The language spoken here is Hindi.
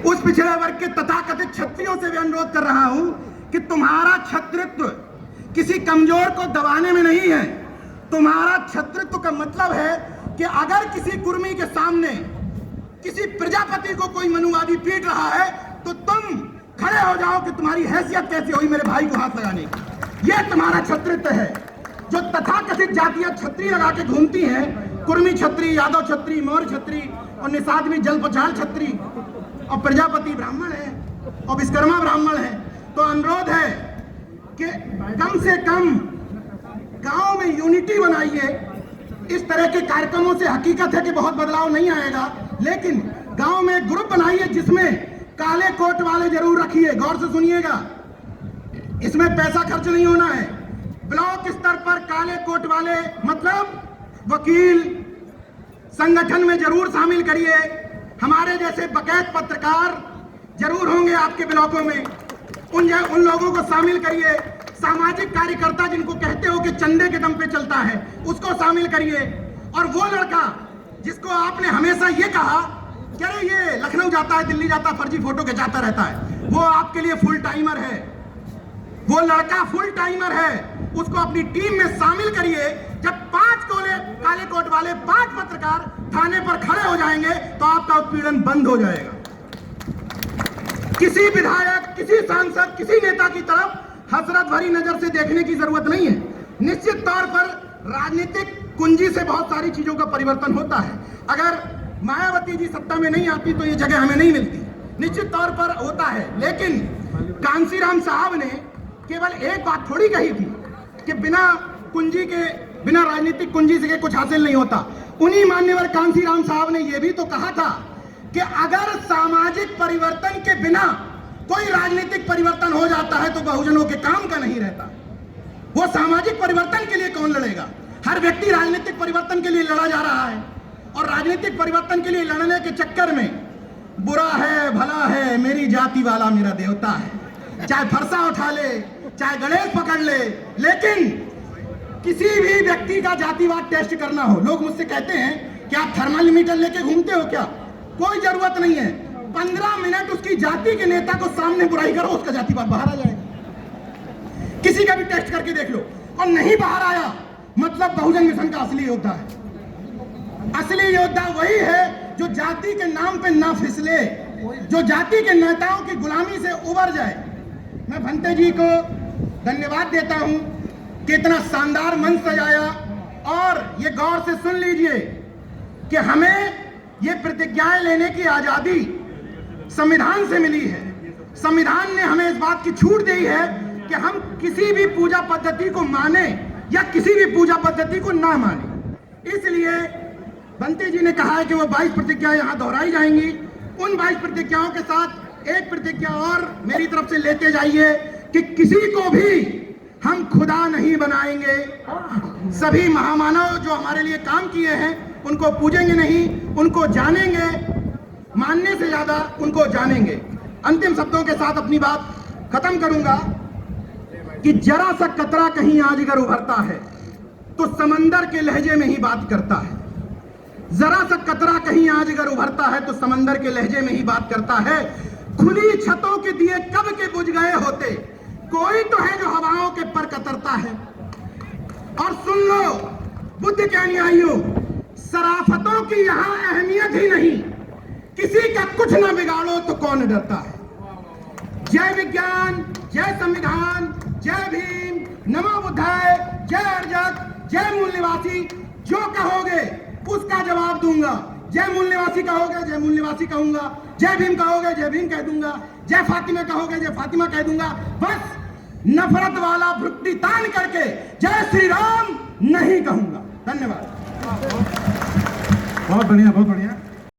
उस पिछड़े वर्ग के तथाकथित क्षत्रियों से भी अनुरोध कर रहा हूं कि तुम्हारा क्षत्रित्व किसी कमजोर को दबाने में नहीं है। तुम्हारा क्षत्रित्व का मतलब है कि अगर किसी कुर्मी के सामने किसी प्रजापति को कोई मनुवादी पीट रहा है तो तुम खड़े हो जाओ कि तुम्हारी हैसियत कैसी हुई मेरे भाई को हाथ लगाने की। यह तुम्हारा क्षत्रित्व है। जो तथाकथित जातियां छत्री लगा के घूमती हैं, कुर्मी छत्री, यादव छत्री, मौर्य छत्री और निषाद में जल पछाड़ छत्री और प्रजापति ब्राह्मण है और विश्वकर्मा ब्राह्मण है, तो अनुरोध है कि कम से कम गांव में यूनिटी बनाइए। इस तरह के कार्यक्रमों से हकीकत है कि बहुत बदलाव नहीं आएगा, लेकिन गांव में एक ग्रुप बनाइए जिसमें काले कोट वाले जरूर रखिए। गौर से सुनिएगा, इसमें पैसा खर्च नहीं होना है। ब्लॉक स्तर पर काले कोट वाले मतलब वकील संगठन में जरूर शामिल करिए। हमारे जैसे बकैत पत्रकार जरूर होंगे आपके ब्लॉकों में, उन लोगों को शामिल करिए। सामाजिक कार्यकर्ता जिनको कहते हो कि चंदे के दम पे चलता है, उसको शामिल करिए। और वो लड़का जिसको आपने हमेशा ये कहा कि अरे ये लखनऊ जाता है, दिल्ली जाता है, फर्जी फोटो खिंचाता रहता है, वो आपके लिए फुल टाइमर है। वो लड़का फुल टाइमर है, उसको अपनी टीम में शामिल करिए। जब 5 काले कोट वाले 5 पत्रकार थाने पर खड़े हो जाएंगे तो आपका उत्पीड़न बंद हो जाएगा। किसी विधायक, किसी सांसद, किसी नेता की तरफ हसरत भरी नजर से देखने की जरूरत नहीं है। निश्चित तौर पर राजनीतिक कुंजी से बहुत सारी चीजों का परिवर्तन होता है। अगर मायावती जी सत्ता में नहीं आती तो ये जगह हमें नहीं मिलती, निश्चित तौर पर होता है। लेकिन कांसीराम साहब ने केवल एक बात थोड़ी कही थी कि बिना राजनीतिक कुंजी से कुछ हासिल नहीं होता। उन्हीं मान्यवर कांसीराम साहब ने यह भी तो कहा था कि अगर सामाजिक परिवर्तन के बिना कोई राजनीतिक परिवर्तन हो जाता है तो बहुजनों के काम का नहीं रहता। वो सामाजिक परिवर्तन के लिए कौन लड़ेगा? हर व्यक्ति राजनीतिक परिवर्तन के लिए लड़ा जा रहा है और राजनीतिक परिवर्तन के लिए लड़ने के चक्कर में बुरा है, भला है, मेरी जाति वाला मेरा देवता है, चाहे फरसा उठा ले, चाहे गणेश पकड़ ले, लेकिन किसी भी व्यक्ति का जातिवाद टेस्ट करना हो। लोग मुझसे कहते हैं कि आप थर्मामीटर लेके घूमते हो क्या? कोई जरूरत नहीं है। 15 मिनट उसकी जाति के नेता को सामने बुराई करो, उसका जातिवाद बाहर आ जाएगा। किसी का भी टेस्ट करके देख लो, और नहीं बाहर आया मतलब बहुजन मिशन का असली योद्धा है। असली योद्धा वही है जो जाति के नाम पे ना फिसले, जो जाति के नेताओं की गुलामी से उबर जाए। मैं भंते जी को धन्यवाद देता हूं कि इतना शानदार मंच सजाया। और ये गौर से सुन लीजिए कि हमें ये प्रतिज्ञाएं लेने की आजादी संविधान से मिली है। संविधान ने हमें इस बात की छूट दी है कि हम किसी भी पूजा पद्धति को माने या किसी भी पूजा पद्धति को ना माने। इसलिए बंटी जी ने कहा है कि वो 22 प्रतिज्ञाएं यहाँ दोहराई जाएंगी। उन 22 प्रतिज्ञाओं के साथ एक प्रतिज्ञा और मेरी तरफ से लेते जाइए कि किसी को भी हम खुदा नहीं बनाएंगे। सभी महामानव जो हमारे लिए काम किए हैं उनको पूजेंगे नहीं, उनको जानेंगे, मानने से ज्यादा उनको जानेंगे। अंतिम शब्दों के साथ अपनी बात खत्म करूंगा कि जरा सा कतरा कहीं अजगर उभरता है तो समंदर के लहजे में ही बात करता है। जरा सा कतरा कहीं अजगर उभरता है तो समंदर के लहजे में ही बात करता है। खुली छतों के दिए कब के बुझ गए होते, कोई तो है जो हवाओं के पर कतरता है। और सुन लो बुद्ध के अनुयायियों, सराफतों की यहां अहमियत ही नहीं, किसी का कुछ ना बिगाड़ो तो कौन डरता है। जय विज्ञान, जय संविधान, जय भीम, नमो बुद्धाय, जय अर्जक, जय मूल निवासी। जो कहोगे उसका जवाब दूंगा। जय मूल निवासी कहोगे, जय मूल निवासी कहूंगा। जय भीम कहोगे, जय भीम कह दूंगा। जय फातिमा कहोगे, जय फातिमा कह दूंगा। बस नफरत वाला भ्रुकुटी तान करके जय श्री राम नहीं कहूंगा। धन्यवाद। बहुत बढ़िया, बहुत बढ़िया।